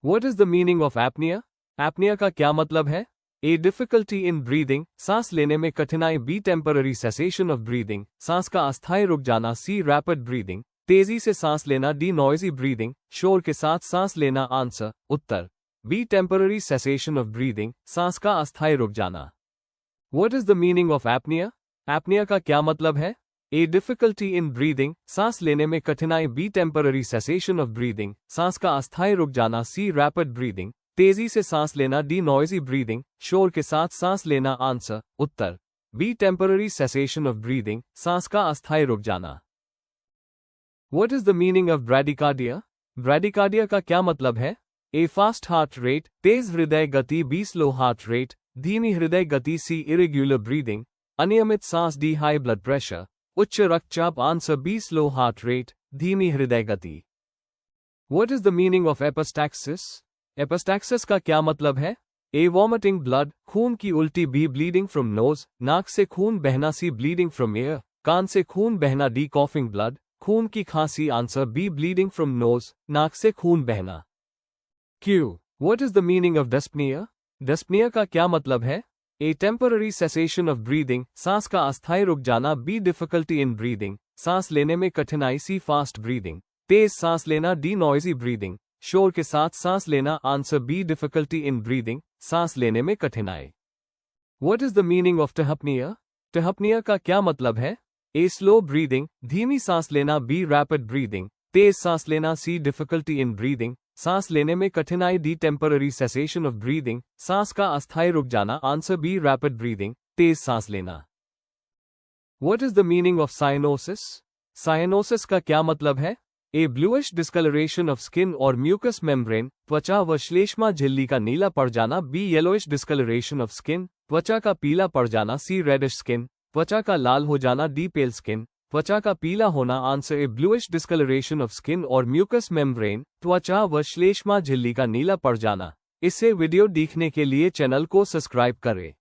What is the meaning of apnea? Apnea का क्या मतलब है? A. Difficulty in breathing, सांस लेने में कठिनाई. B. Temporary cessation of breathing, सांस का अस्थायी रुक जाना. C. Rapid breathing, तेजी से सांस लेना. D. Noisy breathing, शोर के साथ सांस लेना. Answer Uttar B. Temporary cessation of breathing, सांस का अस्थायी रुक जाना. What is the meaning of apnea? Apnea का क्या मतलब है? A. Difficulty in breathing, सांस लेने में कठिनाई. B. Temporary cessation of breathing, सांस का अस्थायी रुक जाना. C. Rapid breathing, तेजी से सांस लेना. D. Noisy breathing, शोर के साथ सांस लेना. Answer Uttar B. Temporary cessation of breathing, सांस का अस्थायी रुक जाना. What is the meaning of bradycardia? Bradycardia का क्या मतलब है? A. Fast heart rate, तेज हृदय गति. B. Slow heart rate, धीमी हृदय गति. C. Irregular breathing, अनियमित सांस. D. High blood pressure, उच्च रक्तचाप. Answer B. Slow heart rate, धीमी हृदय गति. What is the meaning of epistaxis? Epistaxis का क्या मतलब है? A. Vomiting blood, खून की उल्टी. B. Bleeding from nose, नाक से खून बहना. C. Bleeding from ear, कान से खून बहना. D. Coughing blood, खून की खांसी. Answer B. Bleeding from nose, नाक से खून बहना. Q. What is the meaning of dyspnea? Dyspnea का क्या मतलब है? A. Temporary cessation of breathing, सांस का अस्थायी रुक जाना. B. Difficulty in breathing, सांस लेने में कठिनाई. C. Fast breathing, तेज सांस लेना. D. Noisy breathing, शोर के साथ सांस लेना. Answer B. Difficulty in breathing, सांस लेने में कठिनाई. What is the meaning of tachypnea? Tachypnea का क्या मतलब है? A. Slow breathing, धीमी सांस लेना. B. Rapid breathing, तेज सांस लेना. C. Difficulty in breathing, सांस लेने में कठिनाई. D. Temporary cessation of breathing, सांस का अस्थायी रुक जाना. Answer B. Rapid breathing, तेज सांस लेना. What is the meaning of cyanosis? Cyanosis का क्या मतलब है? A. Bluish discoloration of skin or mucous membrane, त्वचा व श्लेष्मा झिल्ली का नीला पड़ जाना. B. Yellowish discoloration of skin, त्वचा का पीला पड़ जाना. C. Reddish skin, त्वचा का लाल हो जाना. D. Pale skin, त्वचा का पीला होना. Answer A. Bluish discoloration of skin or mucous membrane, त्वचा व श्लेष्मा झिल्ली का नीला पड़ जाना. इससे वीडियो देखने के लिए चैनल को सब्सक्राइब करें.